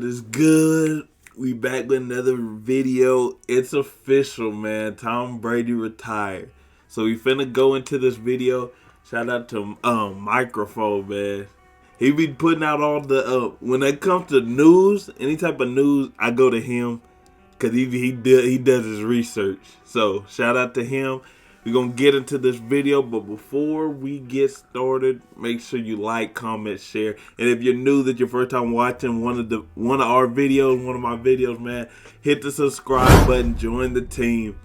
It's good. We back with another video. It's official, man. Tom Brady retired. So we finna go into this video. Shout out to Microphone, man. He be putting out all the when it comes to news, any type of news, I go to him because he does his research. So shout out to him. We're going to get into this video, but before we get started, make sure you like, comment, share. And if you're new, that your first time watching one of our videos, one of my videos, man, hit the subscribe button, join the team.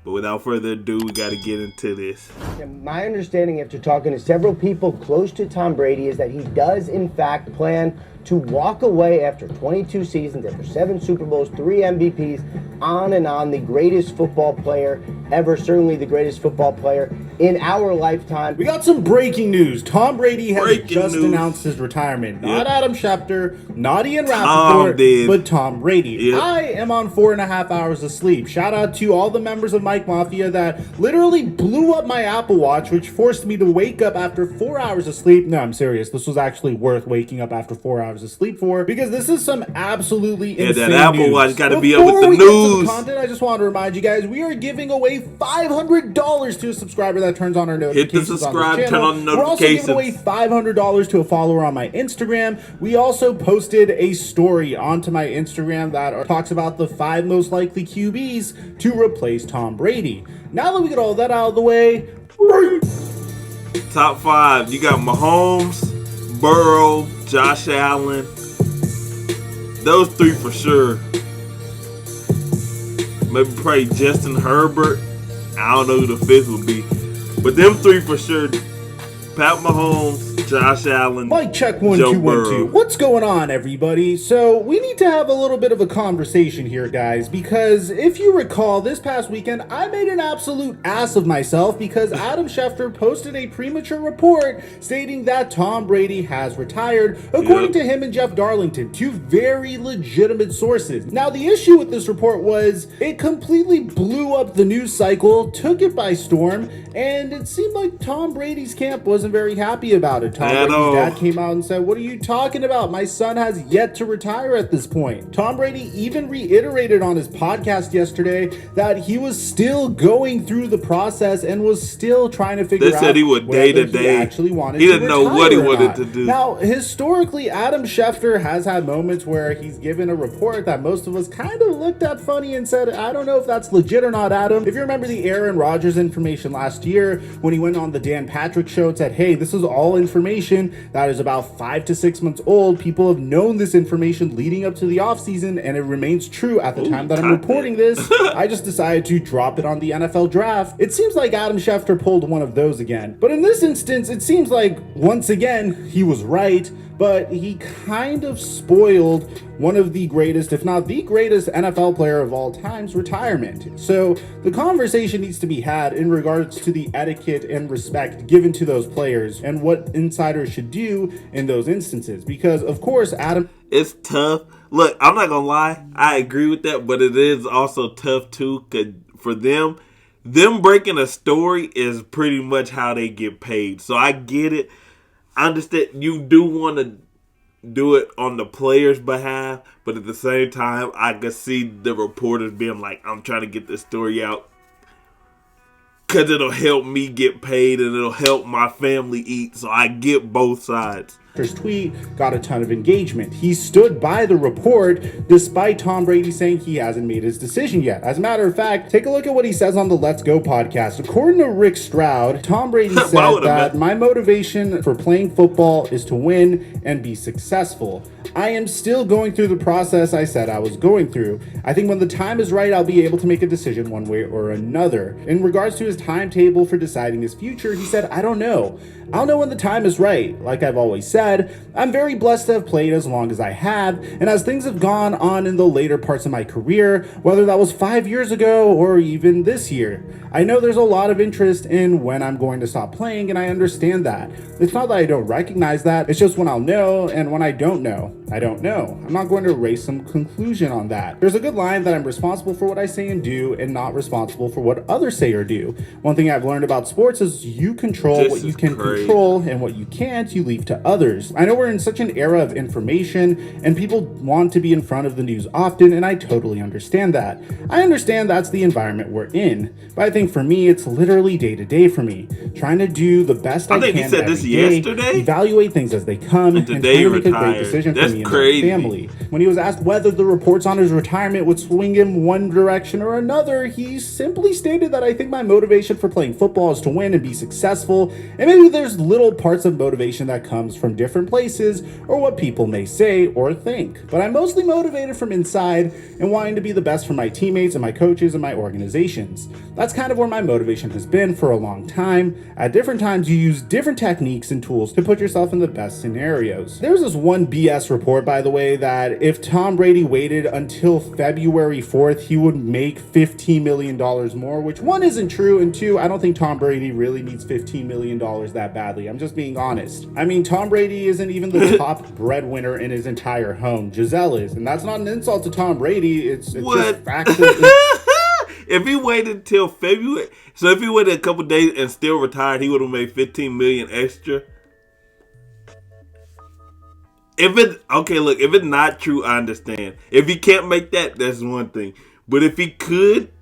But without further ado, we got to get into this. My understanding after talking to several people close to Tom Brady is that he does, in fact, plan to walk away after 22 seasons, after 7 Super Bowls, 3 MVPs, on and on, the greatest football player ever, certainly the greatest football player in our lifetime. We got some breaking news. Tom Brady has just announced his retirement. Not Adam Schefter, not Ian Rappaport, but Tom Brady. Yep. I am on 4.5 hours of sleep. Shout out to all the members of Mike Mafia that literally blew up my Apple Watch, which forced me to wake up after 4 hours of sleep. No, I'm serious. This was actually worth waking up after 4 hours of sleep for, because this is some absolutely insane that Apple news. Watch got to be up with the news. The content, I just want to remind you guys, we are giving away $500 to a subscriber that turns on our notifications. Hit the subscribe, turn on the notifications. We're also giving away $500 to a follower on my Instagram. We also posted a story onto my Instagram that talks about the 5 most likely QBs to replace Tom Brady. Now that we get all that out of the way, top 5, you got Mahomes, Burrow, Josh Allen. Those 3 for sure. Maybe probably Justin Herbert. I don't know who the 5th would be. But them 3 for sure. Pat Mahomes, Josh Allen, Mike check 1 2 1 2. What's going on, everybody? So we need to have a little bit of a conversation here, guys, because if you recall, this past weekend I made an absolute ass of myself because Adam Schefter posted a premature report stating that Tom Brady has retired, according to him and Jeff Darlington, 2 very legitimate sources. Now, the issue with this report was it completely blew up the news cycle, took it by storm, and it seemed like Tom Brady's camp wasn't very happy about it. Tom Brady's dad came out and said, "What are you talking about? My son has yet to retire at this point." Tom Brady even reiterated on his podcast yesterday that he was still going through the process and was still trying to figure out. They said he would day to day. Actually wanted. He didn't know what he wanted to do. Now, historically, Adam Schefter has had moments where he's given a report that most of us kind of looked at funny and said, "I don't know if that's legit or not, Adam." If you remember the Aaron Rodgers information last year when he went on the Dan Patrick show and said, "Hey, this is all information that is about 5 to 6 months old. People have known this information leading up to the offseason, and it remains true at the time that I'm reporting this." I just decided to drop it on the NFL draft. It seems like Adam Schefter pulled one of those again. But in this instance, it seems like, once again, he was right, but he kind of spoiled one of the greatest, if not the greatest, NFL player of all time's retirement. So the conversation needs to be had in regards to the etiquette and respect given to those players and what insiders should do in those instances. Because, of course, Adam... It's tough. Look, I'm not going to lie. I agree with that, but it is also tough, too, because for them breaking a story is pretty much how they get paid. So I get it. I understand you do want to do it on the player's behalf, but at the same time, I could see the reporters being like, "I'm trying to get this story out because it'll help me get paid and it'll help my family eat." So I get both sides. His tweet got a ton of engagement. He stood by the report despite Tom Brady saying he hasn't made his decision yet. As a matter of fact, take a look at what he says on the Let's Go podcast. According to Rick Stroud, Tom Brady said that my motivation for playing football is to win and be successful. I am still going through the process I said I was going through. I think when the time is right, I'll be able to make a decision one way or another. In regards to his timetable for deciding his future, he said, "I don't know. I'll know when the time is right. Like I've always said, I'm very blessed to have played as long as I have, and as things have gone on in the later parts of my career, whether that was 5 years ago or even this year, I know there's a lot of interest in when I'm going to stop playing, and I understand that. It's not that I don't recognize that, it's just when I'll know, and when I don't know, I don't know. I'm not going to erase some conclusion on that. There's a good line that I'm responsible for what I say and do, and not responsible for what others say or do. One thing I've learned about sports is you control what you can control, and what you can't, you leave to others. others. I know we're in such an era of information and people want to be in front of the news often, and I totally understand that. I understand that's the environment we're in, but I think for me, it's literally day to day for me, trying to do the best I can you said every this day, yesterday? evaluate things as they come, and trying to make a great decision for me and my family. When he was asked whether the reports on his retirement would swing him one direction or another, he simply stated that I think my motivation for playing football is to win and be successful, and maybe there's little parts of motivation that comes from different places or what people may say or think. But I'm mostly motivated from inside and wanting to be the best for my teammates and my coaches and my organizations. That's kind of where my motivation has been for a long time. At different times, you use different techniques and tools to put yourself in the best scenarios. There's this one BS report, by the way, that if Tom Brady waited until February 4th, he would make $15 million more, which one isn't true, and two, I don't think Tom Brady really needs $15 million that badly. I'm just being honest. I mean, Tom Brady isn't even the top breadwinner in his entire home. Giselle is, and that's not an insult to Tom Brady. It's just factual. If he waited till February, so if he waited a couple days and still retired, he would have made $15 million extra. If it's not true, I understand. If he can't make that, that's one thing. But if he could,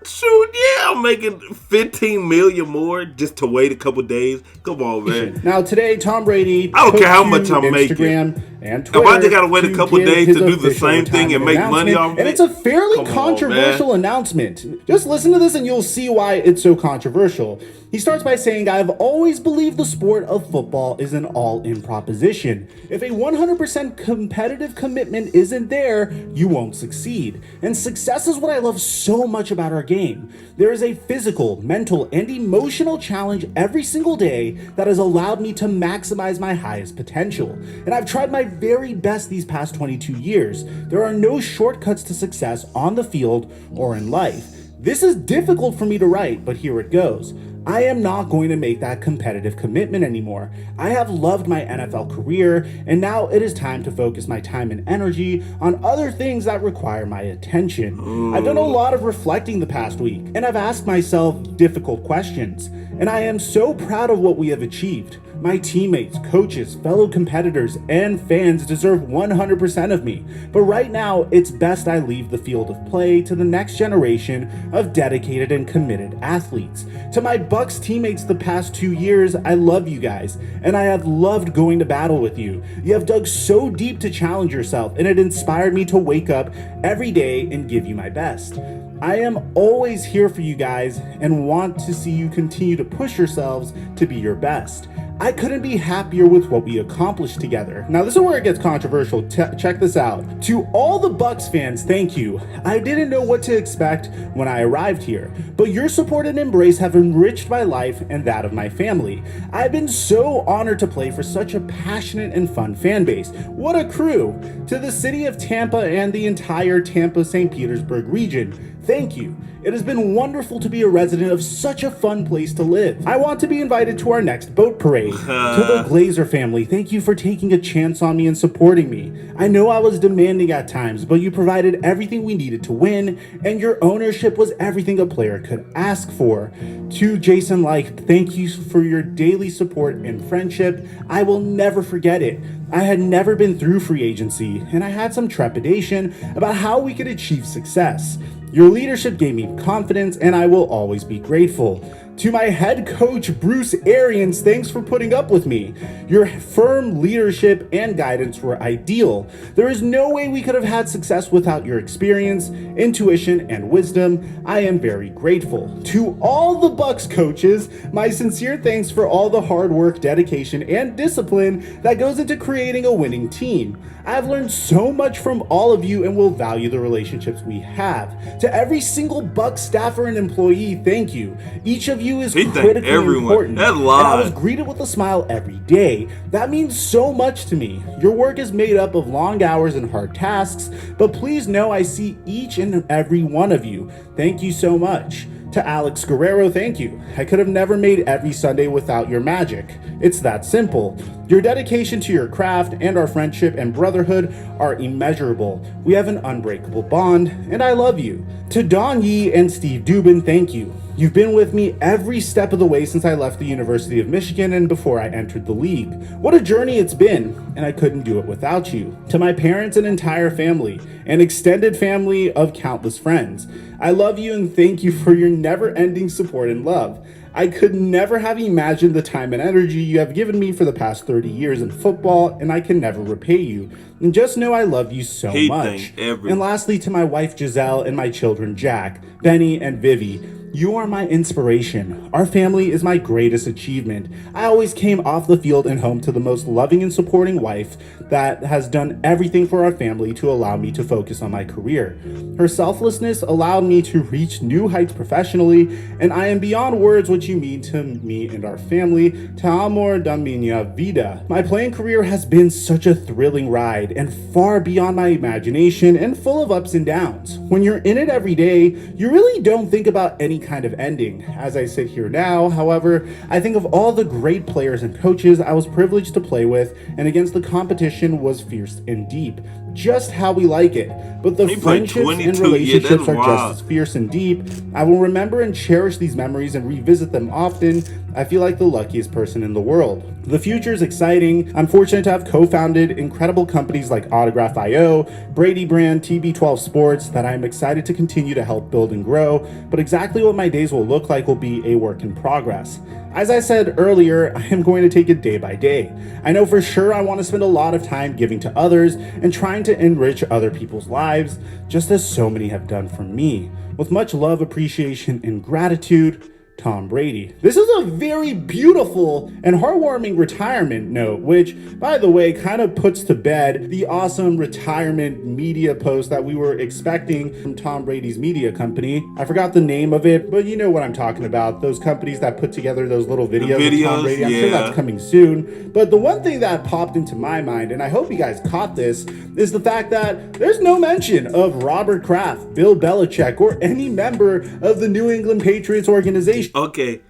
shoot, yeah, I'm making $15 million more just to wait a couple days. Come on, man. Now today, Tom Brady. I don't care how much I'm making. Instagram and Twitter. If I just gotta wait a couple days to do the same thing and make money off of it, and it's a fairly controversial announcement. Just listen to this, and you'll see why it's so controversial. He starts by saying, "I've always believed the sport of football is an all-in proposition. If a 100% competitive commitment isn't there, you won't succeed. And success is what I love so much about our game. There is a physical, mental, and emotional challenge every single day that has allowed me to maximize my highest potential. And I've tried my very best these past 22 years. There are no shortcuts to success on the field or in life. This is difficult for me to write, but here it goes. I am not going to make that competitive commitment anymore. I have loved my NFL career, and now it is time to focus my time and energy on other things that require my attention. I've done a lot of reflecting the past week, and I've asked myself difficult questions, and I am so proud of what we have achieved. My teammates, coaches, fellow competitors, and fans deserve 100% of me, but right now, it's best I leave the field of play to the next generation of dedicated and committed athletes. To my Bucks teammates the past 2 years, I love you guys, and I have loved going to battle with you. You have dug so deep to challenge yourself, and it inspired me to wake up every day and give you my best. I am always here for you guys and want to see you continue to push yourselves to be your best. I couldn't be happier with what we accomplished together." Now, this is where it gets controversial. Check this out. To all the Bucks fans, thank you. I didn't know what to expect when I arrived here, but your support and embrace have enriched my life and that of my family. I've been so honored to play for such a passionate and fun fan base. What a crew. To the city of Tampa and the entire Tampa-St. Petersburg region, thank you. It has been wonderful to be a resident of such a fun place to live. I want to be invited to our next boat parade. To the Glazer family, thank you for taking a chance on me and supporting me. I know I was demanding at times, but you provided everything we needed to win, and your ownership was everything a player could ask for. To Jason Light, thank you for your daily support and friendship. I will never forget it. I had never been through free agency, and I had some trepidation about how we could achieve success. Your leadership gave me confidence, and I will always be grateful. To my head coach, Bruce Arians, thanks for putting up with me. Your firm leadership and guidance were ideal. There is no way we could have had success without your experience, intuition, and wisdom. I am very grateful. To all the Bucks coaches, my sincere thanks for all the hard work, dedication, and discipline that goes into creating a winning team. I've learned so much from all of you and will value the relationships we have. To every single Bucks staffer and employee, thank you. Each of you is critically important. And I was greeted with a smile every day. That means so much to me. Your work is made up of long hours and hard tasks, but please know I see each and every one of you. Thank you so much. To Alex Guerrero, thank you. I could have never made every Sunday without your magic. It's that simple. Your dedication to your craft and our friendship and brotherhood are immeasurable. We have an unbreakable bond, and I love you. To Don Yee and Steve Dubin, thank you. You've been with me every step of the way since I left the University of Michigan and before I entered the league. What a journey it's been, and I couldn't do it without you. To my parents and entire family, an extended family of countless friends, I love you and thank you for your never-ending support and love. I could never have imagined the time and energy you have given me for the past 30 years in football, and I can never repay you. And just know I love you so much. And lastly, to my wife Giselle and my children Jack, Benny, and Vivi, you are my inspiration. Our family is my greatest achievement. I always came off the field and home to the most loving and supporting wife that has done everything for our family to allow me to focus on my career. Her selflessness allowed me to reach new heights professionally, and I am beyond words what you mean to me and our family. Te amor da minha vida. My playing career has been such a thrilling ride and far beyond my imagination and full of ups and downs. When you're in it every day, you really don't think about any kind of ending. As I sit here now, however, I think of all the great players and coaches I was privileged to play with, and against the competition was fierce and deep. Just how we like it. But the friendships and relationships are just as fierce and deep. I will remember and cherish these memories and revisit them often. I feel like the luckiest person in the world. The future is exciting. I'm fortunate to have co-founded incredible companies like Autograph.io, Brady Brand, TB12 Sports that I'm excited to continue to help build and grow. But exactly what my days will look like will be a work in progress. As I said earlier, I am going to take it day by day. I know for sure I want to spend a lot of time giving to others and trying to enrich other people's lives, just as so many have done for me. With much love, appreciation, and gratitude, Tom Brady. This is a very beautiful and heartwarming retirement note, which, by the way, kind of puts to bed the awesome retirement media post that we were expecting from Tom Brady's media company. I forgot the name of it, but you know what I'm talking about. Those companies that put together those little videos of Tom Brady. I'm sure that's coming soon. But the one thing that popped into my mind, and I hope you guys caught this, is the fact that there's no mention of Robert Kraft, Bill Belichick, or any member of the New England Patriots organization. Okay,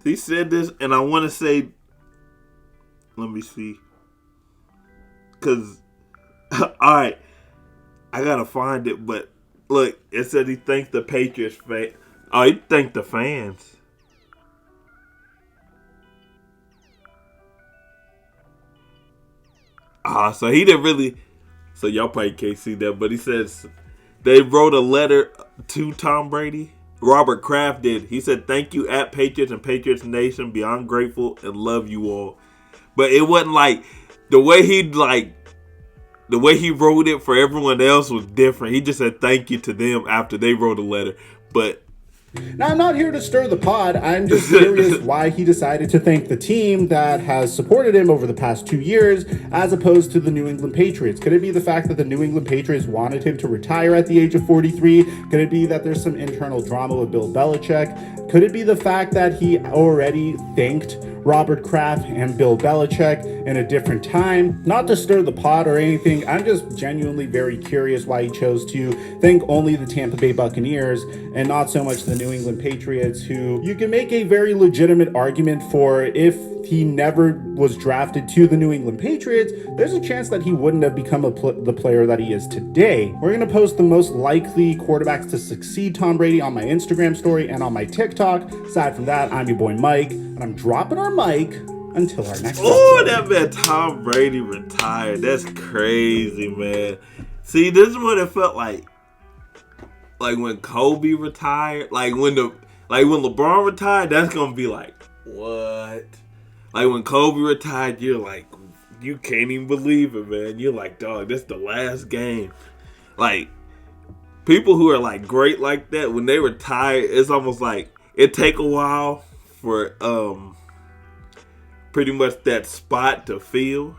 he said this, and I want to say, let me see, because, all right, I gotta find it, but look, it said he thanked the Patriots fan. Oh, he thanked the fans. So he didn't really, so y'all probably can't see that, but he says they wrote a letter to Tom Brady. Robert Kraft did. He said, "Thank you at Patriots and Patriots Nation. Beyond grateful and love you all." But it wasn't like the way he wrote it for everyone else was different. He just said thank you to them after they wrote a letter. But now, I'm not here to stir the pot. I'm just curious why he decided to thank the team that has supported him over the past 2 years as opposed to the New England Patriots. Could it be the fact that the New England Patriots wanted him to retire at the age of 43? Could it be that there's some internal drama with Bill Belichick? Could it be the fact that he already thanked Robert Kraft and Bill Belichick in a different time? Not to stir the pot or anything, I'm just genuinely very curious why he chose to thank only the Tampa Bay Buccaneers and not so much the New England Patriots, who you can make a very legitimate argument for. If he never was drafted to the New England Patriots, there's a chance that he wouldn't have become the player that he is today. We're going to post the most likely quarterbacks to succeed Tom Brady on my Instagram story and on my TikTok. Aside from that, I'm your boy Mike, and I'm dropping our mic until our next episode. Oh, that man Tom Brady retired. That's crazy, man. See, this is what it felt like when Kobe retired, like when LeBron retired, that's gonna be like, what? Like when Kobe retired, you're like, you can't even believe it, man. You're like, dog, this is the last game. Like, people who are like great like that, when they retire, it's almost like it take a while for pretty much that spot to fill.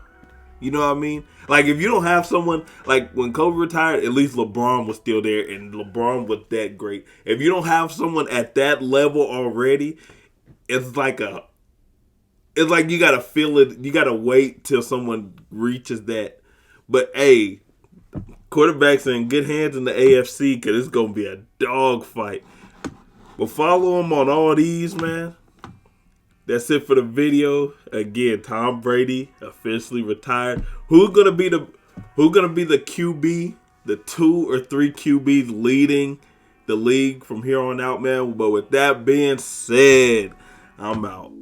You know what I mean? Like, if you don't have someone, like when Kobe retired, at least LeBron was still there, and LeBron was that great. If you don't have someone at that level already, it's like you gotta feel it. You gotta wait till someone reaches that. But hey, quarterbacks are in good hands in the AFC because it's gonna be a dog fight. But follow them on all these, man. That's it for the video. Again, Tom Brady officially retired. Who's gonna be the QB, the 2 or 3 QBs leading the league from here on out, man. But with that being said, I'm out.